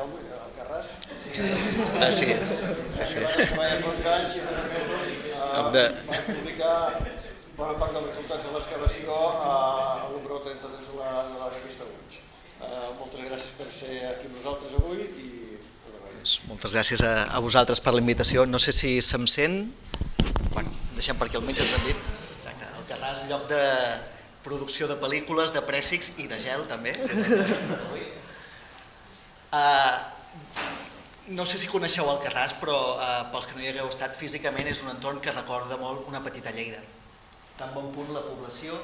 Jaume, al Carràs. Ah, sí. Va fa uns anys i mesos va publicar bona part dels resultats de l'excavació a número 33 de la revista Ulls. Moltes gràcies per ser aquí amb nosaltres avui i moltes gràcies a vosaltres per la invitació. No sé si se'm sent. Bueno, deixem perquè almenys ens han dit. Exacte. El Carràs, lloc de producció de pel·lícules, de prèssics i de gel també. No sé si coneixeu el Carràs, però pels que no hi hagueu estat, físicament és un entorn que recorda molt una petita Lleida. Tan bon punt la població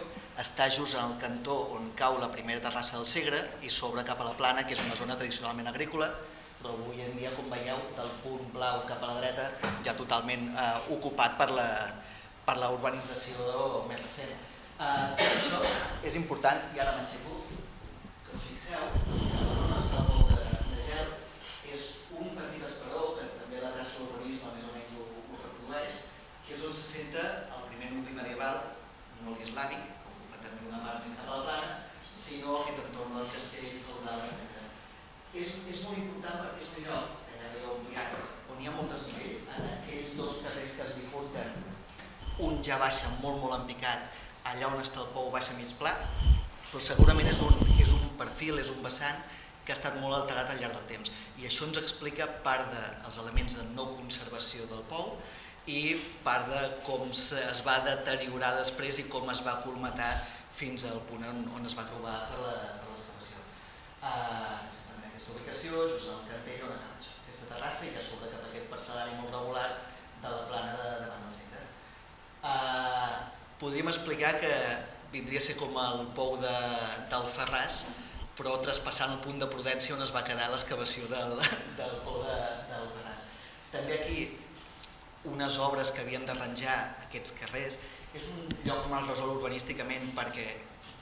està just en el cantó on cau la primera terrassa del Segre i s'obre cap a la Plana, que és una zona tradicionalment agrícola, però avui en dia, com veieu, del punt blau cap a la dreta, ja totalment ocupat per la urbanització més recent. Això és important, i ara m'aixeco, que us fixeu, a la zona escaló de gel, és un petit esperador, que també la traça de l'urbanisme més o menys ho reprodueix, que és on se senta el primer nucli medieval, no l'islàmic, que ocupa també una part més cap a la Plana, sinó aquest entorn del castell, feudal, etc. És molt important perquè és un lloc, que ja veieu ampliat, on hi ha molt desnivell, en aquells dos carrers que es bifurquen, un ja baixa molt en picat, allà on està el pou baixa mig pla, però segurament és un perfil, és un vessant que ha estat molt alterat al llarg del temps. I això ens explica part dels elements de no conservació del pou i part de com es va deteriorar després i com es va colmatar fins al punt on es va trobar per l'excavació. En aquesta ubicació, just al cantell on acaba això, aquesta terrassa, i ja s'obre cap a aquest parcel·lari molt regular de la Plana davant del centre. Podríem explicar que vindria a ser com el pou del Ferràs, però traspassant el punt de prudència on es va quedar l'excavació del pou del Ferràs. També aquí unes obres que havien d'arranjar aquests carrers. És un lloc mal resolt urbanísticament perquè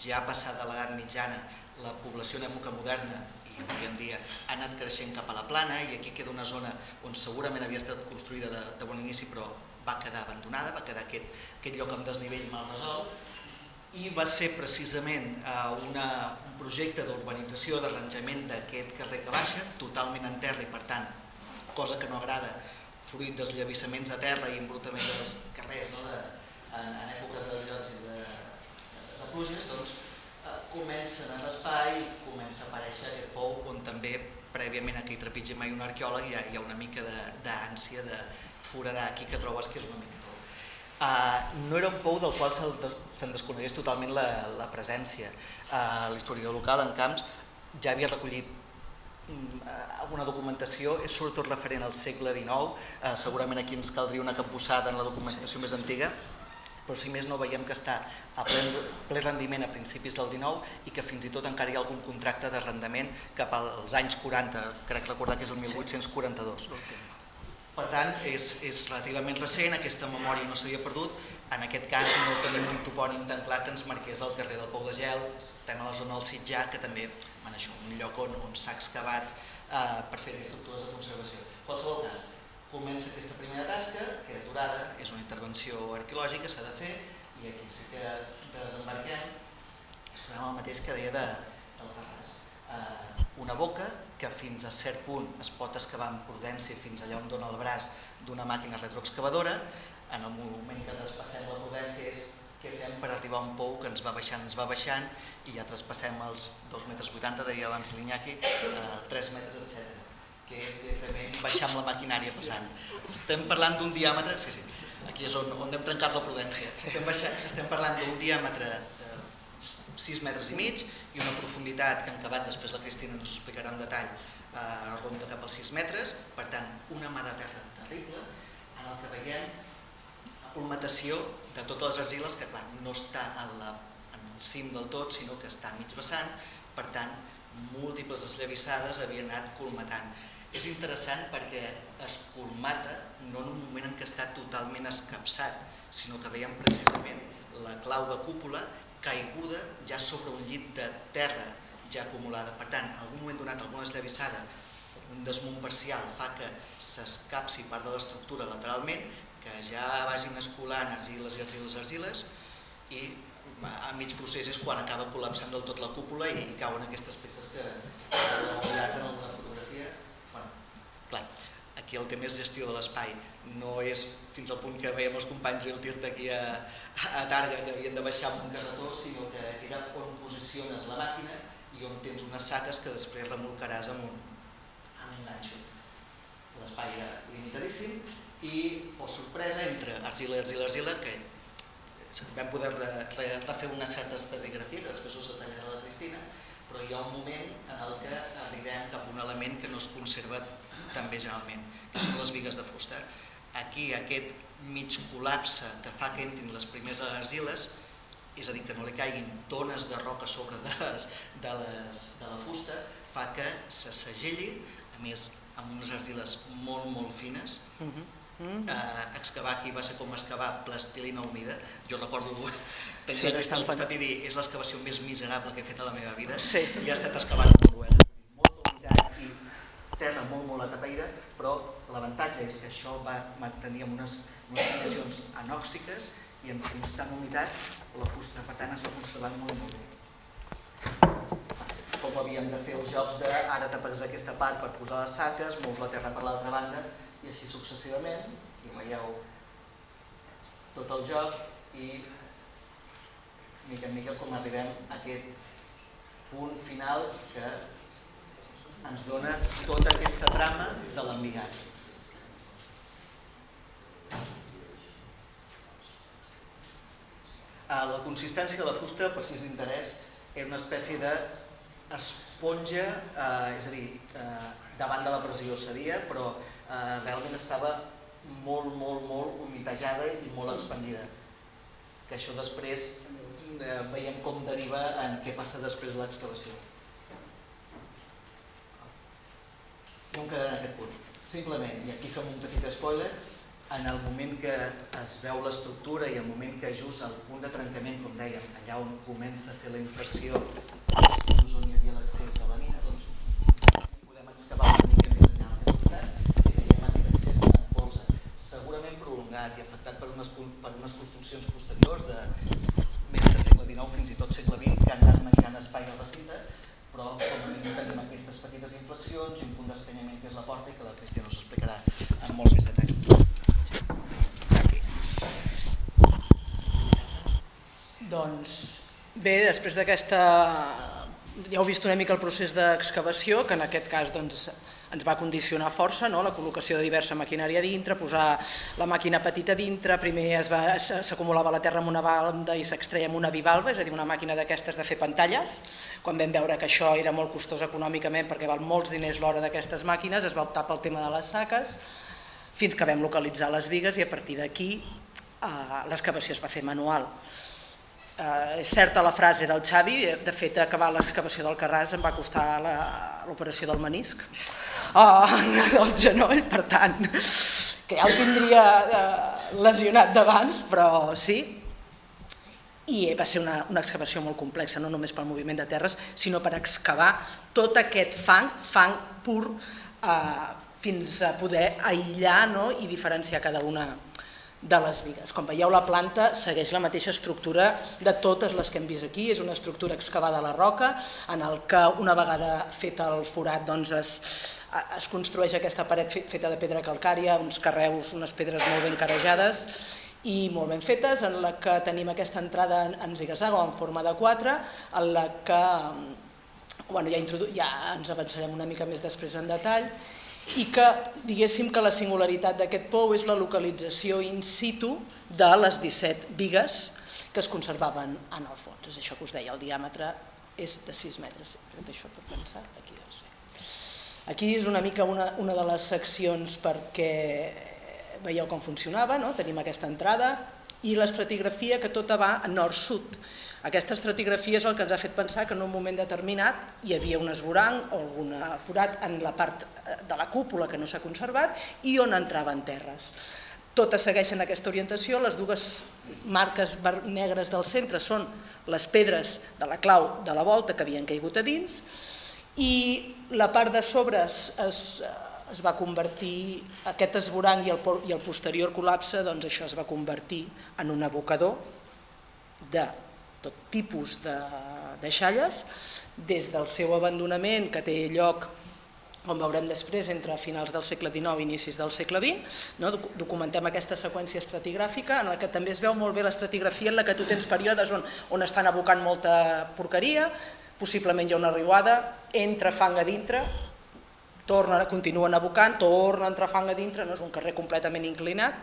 ja passada l'edat mitjana la població en època moderna i avui en dia ha anat creixent cap a la Plana i aquí queda una zona on segurament havia estat construïda de bon inici però va quedar abandonada, va quedar aquest lloc amb desnivell mal resolt i va ser precisament un projecte d'urbanització, d'arranjament d'aquest carrer que baixa, totalment en terra i per tant, cosa que no agrada, fruit dels llavissaments a terra i embrutament dels carrers en èpoques de llocs i de pluges, doncs comença en l'espai, comença a aparèixer aquest pou on també prèviament que hi trepitgi mai un arqueòleg hi ha una mica d'ànsia de foradar aquí que trobes que és una mica pou. No era un pou del qual se'n desconegués totalment la presència. L'historiador local en Camps ja havia recollit alguna documentació, és sobretot referent al segle XIX, segurament aquí ens caldria una capbussada en la documentació més antiga, però si més no veiem que està a ple rendiment a principis del XIX i que fins i tot encara hi ha algun contracte d'arrendament cap als anys 40, crec recordar que és el 1842. Per tant, és relativament recent, aquesta memòria no s'havia perdut, en aquest cas no tenim un topònim tan clar que ens marqués el carrer del Pou de Gel, estem a la zona del Sitjar, que també és un lloc on s'ha excavat per fer estructures de conservació. En qualsevol cas, comença aquesta primera tasca, queda aturada, és una intervenció arqueològica, s'ha de fer, i aquí sí que desembarquem, és el mateix que deia del Ferràs. Una boca que fins a cert punt es pot excavar amb prudència fins allà on dona el braç d'una màquina retroexcavadora. En el moment que traspassem la prudència és què fem per arribar a un pou que ens va baixant i ja traspassem els 2,80 m, deia abans l'Iñaki, 3 metres, etc. Que és directament baixar amb la maquinària passant. Estem parlant d'un diàmetre, sí, aquí és on hem trencat la prudència, estem parlant d'un diàmetre de 6,5 metres i una profunditat que en acabat, després la Cristina ens ho explicarà en detall, ronda cap als 6 metres, per tant una mà de terra terrible en el que veiem la colmatació de totes les argiles que clar, no està en el cim del tot sinó que està a mig vessant, per tant múltiples esllavissades havien anat colmatant. És interessant perquè es colmata no en un moment en què està totalment escapçat, sinó que veiem precisament la clau de cúpula caiguda ja sobre un llit de terra ja acumulada. Per tant, en algun moment donat alguna esllavissada, un desmunt parcial fa que s'escapci part de l'estructura lateralment, que ja vagin escolant argiles i argiles i a mig procés és quan acaba col·lapsant del tot la cúpula i cauen aquestes peces que heu veurà en alguna fotografia té més gestió de l'espai. No és fins al punt que veiem els companys del tir aquí a Targa que havien de baixar amb un carretó, sinó que era on posiciones la màquina i on tens unes saques que després remolcaràs amb un ganxo. L'espai era limitadíssim i, oh sorpresa, entre argila i argila, que vam poder refer una certa estratigrafia, que després us detallarà la Cristina, però hi ha un moment en el que arribem cap a un element que no es conserva tan bé generalment, que són les bigues de fusta. Aquí aquest mig col·lapse que fa que entrin les primeres argiles, és a dir, que no li caiguin tones de roca a sobre de la fusta, fa que se segelli, a més amb unes argiles molt, molt fines. Excavar aquí va ser com excavar plastilina humida. Jo recordo tenir aquesta al costat i dir, és l'excavació més miserable que he fet a la meva vida, i he estat excavant a Noruega. Molta humitat i terra molt, molt atapeïda, però l'avantatge és que això va mantenir amb unes condicions anòxiques i amb constant humitat la fusta, per tant, es va conservant molt, molt bé. Com havíem de fer els jocs de ara tapes aquesta part per posar les saques, mous la terra per l'altra banda i així successivament, i veieu tot el joc i mica en mica com arribem a aquest punt final que ens dona tota aquesta trama de l'embigat. La consistència de la fusta, per si és d'interès, era una espècie d'esponja, és a dir, davant de la pressió cedia, però realment estava molt, molt, molt humitejada i molt expandida. Que això després veiem com deriva en què passa després de l'excavació. No em quedaré en aquest punt. Simplement, i aquí fem un petit spoiler, en el moment que es veu l'estructura i el moment que just al punt de trencament, com dèiem, allà on comença a fer la inflació, just on hi havia l'accés de la mina, doncs podem excavar una mica més enllà més forat i veiem aquest accés a colze, segurament prolongat i afectat per unes construccions posteriors de més que segle XIX fins i tot segle XX que han anat menjant espai al recinte, però com a mínim tenim aquestes petites inflexions i un punt d'escanyament que és la porta i que la Cristina us explicarà amb molt més detall. Doncs bé, després d'aquesta... Ja heu vist una mica el procés d'excavació, que en aquest cas ens va condicionar força, la col·locació de diversa maquinària dintre, posar la màquina petita dintre, primer s'acumulava la terra en una balda i s'extreia amb una bivalva, és a dir, una màquina d'aquestes de fer pantalles. Quan vam veure que això era molt costós econòmicament perquè val molts diners l'hora d'aquestes màquines, es va optar pel tema de les saques, fins que vam localitzar les bigues i a partir d'aquí l'excavació es va fer manual. És certa la frase del Xavi, de fet acabar l'excavació del Carràs em va costar l'operació del menisc, del genoll, per tant, que ja el tindria lesionat d'abans, però sí. I va ser una excavació molt complexa, no només pel moviment de terres, sinó per excavar tot aquest fang pur, fins a poder aïllar i diferenciar cada una de les bigues. Com veieu, la planta segueix la mateixa estructura de totes les que hem vist aquí, és una estructura excavada a la roca, en el que una vegada fet el forat es construeix aquesta paret feta de pedra calcària, uns carreus, unes pedres molt ben carejades i molt ben fetes, en la que tenim aquesta entrada en ziga-zaga o en forma de 4, en la que ja ens avançarem una mica més després en detall, i que diguéssim que la singularitat d'aquest pou és la localització in situ de les 17 bigues que es conservaven en el fons. És això que us deia, el diàmetre és de 6 metres. Això per pensar, aquí és una mica una de les seccions perquè veieu com funcionava, tenim aquesta entrada i l'estratigrafia que tota va nord-sud. Aquesta estratigrafia és el que ens ha fet pensar que en un moment determinat hi havia un esvoranc o algun forat en la part de la cúpula que no s'ha conservat i on entraven terres. Totes segueixen aquesta orientació, les dues marques negres del centre són les pedres de la clau de la volta que havien caigut a dins i la part de sobre es va convertir, aquest esvoranc i el posterior col·lapse, doncs això es va convertir en un abocador de tot tipus de deixalles, des del seu abandonament, que té lloc com veurem després, entre finals del segle XIX i inicis del segle XX. Documentem aquesta seqüència estratigràfica en la que també es veu molt bé l'estratigrafia en la que tu tens períodes on estan abocant molta porqueria, possiblement hi ha una riuada, entra fang a dintre, continuen abocant, torna a entrar fang a dintre, és un carrer completament inclinat.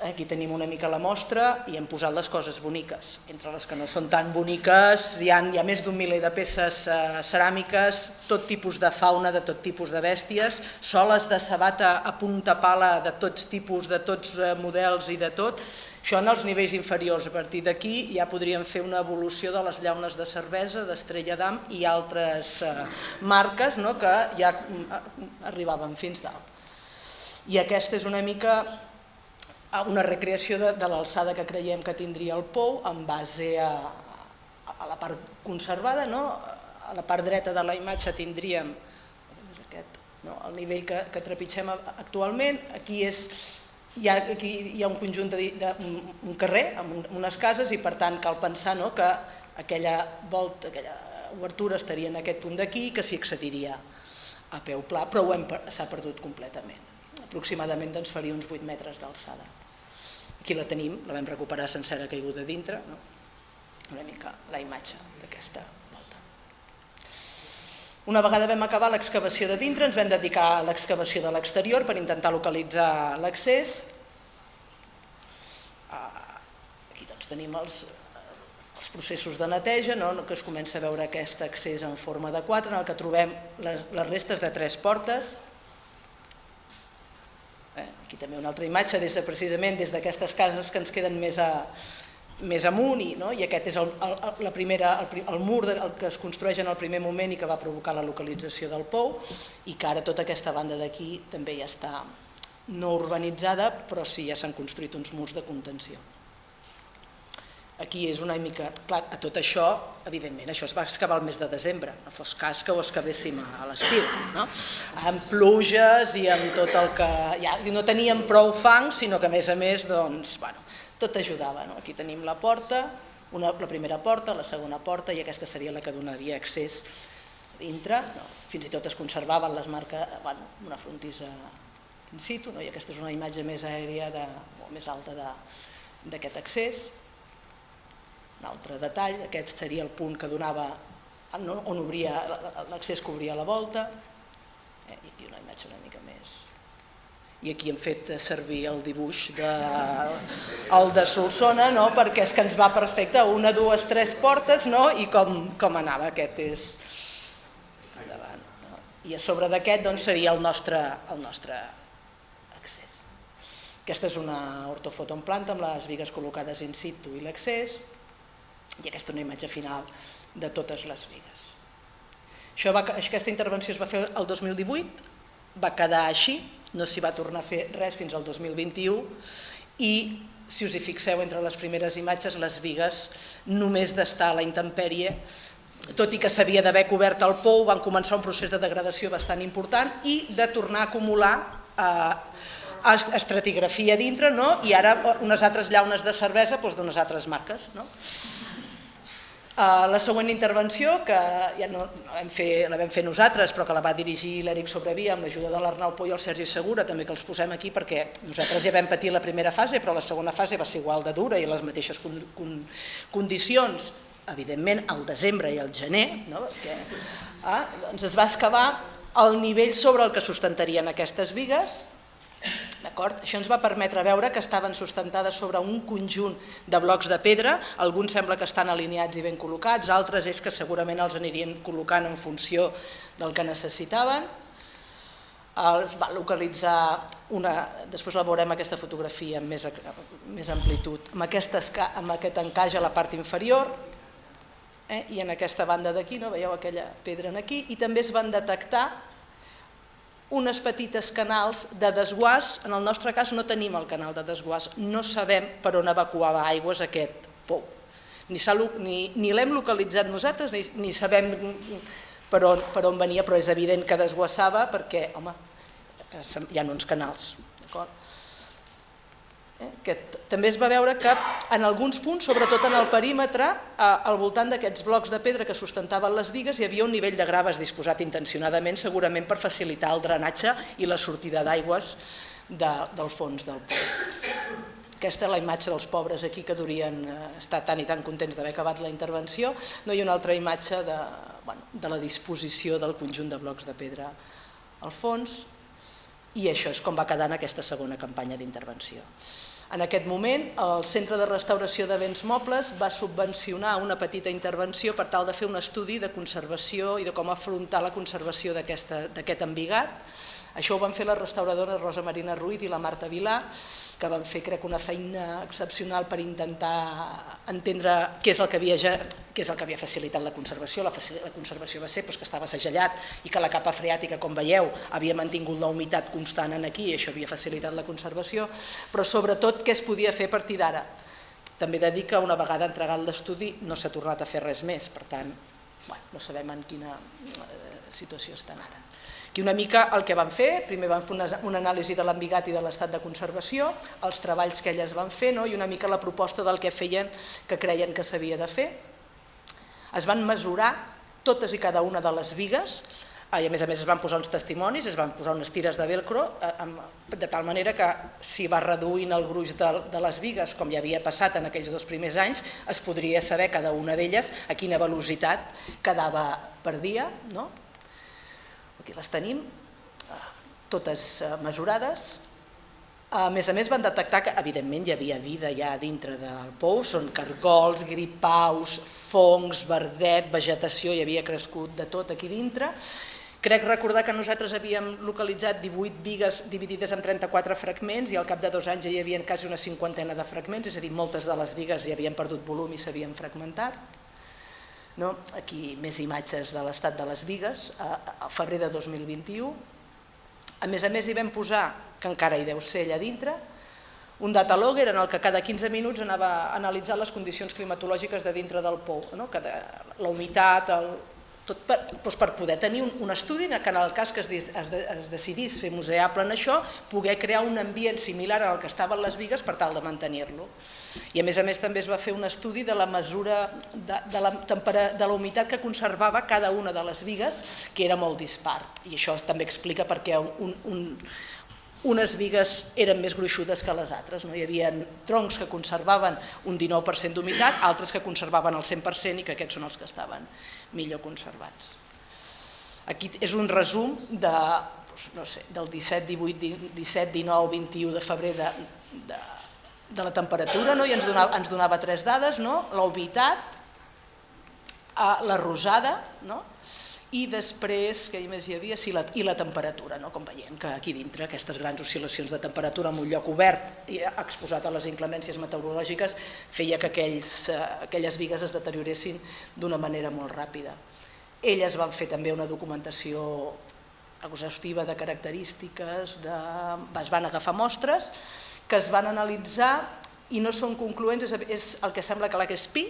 Aquí tenim una mica la mostra i hem posat les coses boniques. Entre les que no són tan boniques hi ha més d'un miler de peces ceràmiques, tot tipus de fauna, de tot tipus de bèsties, soles de sabata a punta pala de tots tipus, de tots models i de tot. Això en els nivells inferiors. A partir d'aquí ja podríem fer una evolució de les llaunes de cervesa, d'Estrella d'Am i altres marques que ja arribaven fins dalt. I aquesta és una mica una recreació de l'alçada que creiem que tindria el pou en base a la part conservada. A la part dreta de la imatge tindríem el nivell que trepitgem actualment. Aquí hi ha un conjunt d'un carrer amb unes cases i per tant cal pensar que aquella obertura estaria en aquest punt d'aquí i que s'hi accediria a peu pla, però s'ha perdut completament. Aproximadament faria uns 8 metres d'alçada. Aquí la tenim, la vam recuperar sencera caiguda dintre, una mica la imatge d'aquesta volta. Una vegada vam acabar l'excavació de dintre, ens vam dedicar a l'excavació de l'exterior per intentar localitzar l'accés. Aquí tenim els processos de neteja, que es comença a veure aquest accés en forma de 4, en el que trobem les restes de 3 portes. Aquí també una altra imatge, precisament des d'aquestes cases que ens queden més amunt, i aquest és el mur que es construeix en el primer moment i que va provocar la localització del pou, i que ara tota aquesta banda d'aquí també ja està no urbanitzada, però sí ja s'han construït uns murs de contenció. Aquí és una mica... Clar, a tot això, evidentment, això es va excavar el mes de desembre, no fos cas que ho excavéssim a l'estiu, amb pluges i amb tot el que... No teníem prou fang, sinó que a més, tot ajudava. Aquí tenim la porta, la primera porta, la segona porta, i aquesta seria la que donaria accés a dintre. Fins i tot es conservaven les marques, una frontissa in situ, i aquesta és una imatge més aèria, més alta d'aquest accés. Un altre detall, aquest seria el punt que donava, on obria l'accés que obria la volta, i aquí una imatge una mica més. I aquí hem fet servir el dibuix de Solsona, perquè és que ens va perfecte, 1, 2, 3 portes, i com anava, aquest és endavant. I a sobre d'aquest seria el nostre accés. Aquesta és una ortofoto en planta amb les bigues col·locades in situ i l'accés, i aquesta és una imatge final de totes les bigues. Aquesta intervenció es va fer el 2018, va quedar així, no s'hi va tornar a fer res fins al 2021, i si us hi fixeu entre les primeres imatges, les bigues només d'estar a la intempèrie, tot i que s'havia d'haver cobert el pou, van començar un procés de degradació bastant important i de tornar a acumular estratigrafia dintre, i ara unes altres llaunes de cervesa d'unes altres marques. La següent intervenció, que ja no la vam fer nosaltres, però que la va dirigir l'Eric Sobrevia amb l'ajuda de l'Arnau Pou i el Sergi Segura, també que els posem aquí perquè nosaltres ja vam patir la primera fase, però la segona fase va ser igual de dura i les mateixes condicions, evidentment al desembre i al gener, perquè es va excavar el nivell sobre el que sustentarien aquestes bigues. Això ens va permetre veure que estaven sustentades sobre un conjunt de blocs de pedra, alguns sembla que estan alineats i ben col·locats, altres és que segurament els anirien col·locant en funció del que necessitaven. Es va localitzar després la veurem aquesta fotografia amb més amplitud, amb aquest encaix a la part inferior, i en aquesta banda d'aquí, veieu aquella pedra aquí, i també es van detectar unes petites canals de desguàs. En el nostre cas no tenim el canal de desguàs, no sabem per on evacuava aigües aquest pou. Ni l'hem localitzat nosaltres, ni sabem per on venia, però és evident que desguassava perquè, home, hi ha uns canals. que també es va veure que en alguns punts, sobretot en el perímetre, al voltant d'aquests blocs de pedra que sustentaven les bigues, hi havia un nivell de graves disposat intencionadament, segurament per facilitar el drenatge i la sortida d'aigües del fons del pou. Aquesta és la imatge dels pobres aquí que durien estar tan i tan contents d'haver acabat la intervenció, i una altra imatge de la disposició del conjunt de blocs de pedra al fons, i això és com va quedar en aquesta segona campanya d'intervenció. En aquest moment, el Centre de Restauració de Béns Mobles va subvencionar una petita intervenció per tal de fer un estudi de conservació i de com afrontar la conservació d'aquest embigat. Això ho van fer les restauradores Rosa Marina Ruiz i la Marta Vilà, que van fer, crec, una feina excepcional per intentar entendre què és el que havia facilitat la conservació. La conservació va ser que estava segellat i que la capa freàtica, com veieu, havia mantingut la humitat constant aquí i això havia facilitat la conservació, però sobretot què es podia fer a partir d'ara. També he de dir que una vegada entregat l'estudi no s'ha tornat a fer res més, per tant, no sabem en quina situació estan ara. Aquí una mica el que van fer, primer van fer una anàlisi de l'embigat i de l'estat de conservació, els treballs que elles van fer i una mica la proposta del que feien, que creien que s'havia de fer. Es van mesurar totes i cada una de les bigues, i a més es van posar uns testimonis, es van posar unes tires de velcro, de tal manera que si va reduint el gruix de les bigues, com ja havia passat en aquells 2 primers anys, es podria saber cada una d'elles a quina velocitat quedava per dia. Aquí les tenim, totes mesurades. A més van detectar que evidentment hi havia vida ja dintre del pou, són cargols, gripaus, fongs, verdet, vegetació, hi havia crescut de tot aquí dintre. Crec recordar que nosaltres havíem localitzat 18 bigues dividides en 34 fragments i al cap de 2 anys ja hi havia quasi una 50 de fragments, és a dir, moltes de les bigues ja havien perdut volum i s'havien fragmentat. Aquí més imatges de l'estat de les bigues, a febrer de 2021. A més hi vam posar, que encara hi deu ser allà dintre, un data logger en el que cada 15 minuts anava a analitzar les condicions climatològiques de dintre del pou, la humitat, tot per poder tenir un estudi que en el cas que es decidís fer museable en això, poder crear un ambient similar al que estaven les bigues per tal de mantenir-lo. I a més també es va fer un estudi de la mesura de la humitat que conservava cada una de les bigues, que era molt dispar. I això també explica per què unes bigues eren més gruixudes que les altres. Hi havia troncs que conservaven un 19% d'humitat, altres que conservaven el 100% i que aquests són els que estaven millor conservats. Aquí és un resum del 17, 18, 17, 19, 21 de febrer de la temperatura i ens donava 3 dades, la humitat, la rosada, i després, què més hi havia? I la temperatura, com veiem que aquí dintre aquestes grans oscil·lacions de temperatura en un lloc obert i exposat a les inclemències meteorològiques feia que aquelles bigues es deterioressin d'una manera molt ràpida. Elles van fer també una documentació exhaustiva de característiques, es van agafar mostres que es van analitzar i no són concloents, és el que sembla que és pi.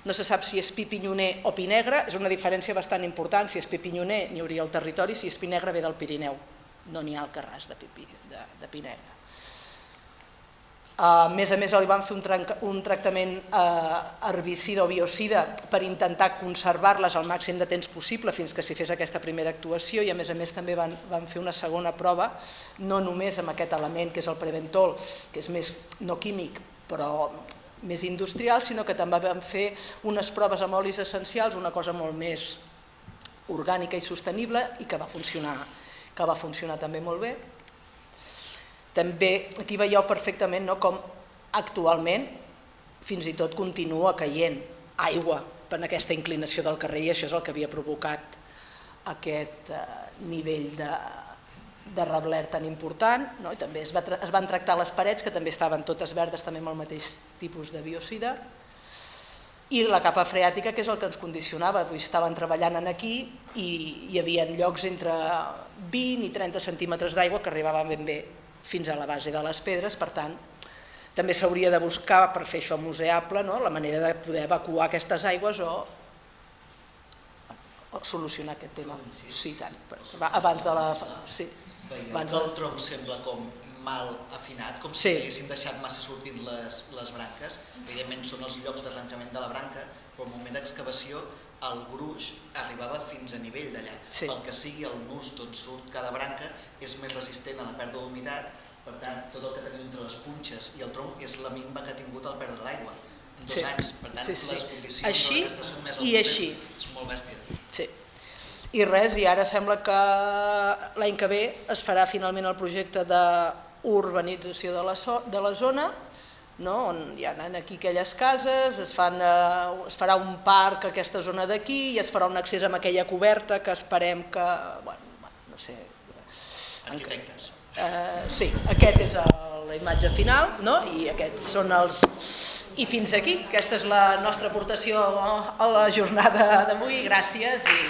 No se sap si és pi pinyoner o pi negre, és una diferència bastant important. Si és pi pinyoner n'hi hauria al territori, si és pi negre ve del Pirineu, no n'hi ha al Carràs de pi negre. A més li van fer un tractament herbicida o biocida per intentar conservar-les al màxim de temps possible fins que s'hi fes aquesta primera actuació i a més també van fer una segona prova, no només amb aquest element que és el preventol, que és més no químic però més industrial, sinó que també vam fer unes proves amb olis essencials, una cosa molt més orgànica i sostenible i que va funcionar també molt bé. També aquí veieu perfectament com actualment fins i tot continua caient aigua per aquesta inclinació del carrer i això és el que havia provocat aquest nivell de reblert tan important. I també es van tractar les parets, que també estaven totes verdes, també amb el mateix tipus de biocida. I la capa freàtica, que és el que ens condicionava. Estaven treballant aquí i hi havia llocs entre 20 i 30 centímetres d'aigua que arribaven ben bé fins a la base de les pedres. Per tant, també s'hauria de buscar, per fer això museable, la manera de poder evacuar aquestes aigües o solucionar aquest tema. Sí, tant. Abans de la... Veient que el tronc sembla com mal afinat, com si haguéssim deixat massa sortint les branques. Evidentment són els llocs d'arrencament de la branca, però al moment d'excavació el gruix arribava fins a nivell d'allà. Pel que sigui el nus d'on surt cada branca és més resistent a la pèrdua d'humitat, per tant tot el que tenim entre les punxes i el tronc és la minva que ha tingut al perdre l'aigua en 2 anys, per tant les condicions d'aquestes són més altes, és molt bèstia. Sí. I res, i ara sembla que l'any que ve es farà finalment el projecte d'urbanització de la zona, on hi ha aquí aquelles cases, es farà un parc a aquesta zona d'aquí i es farà un accés amb aquella coberta que esperem que, no sé... Arquitectes. Sí, aquest és la imatge final, i aquests són els... I fins aquí, aquesta és la nostra aportació a la jornada d'avui, gràcies i...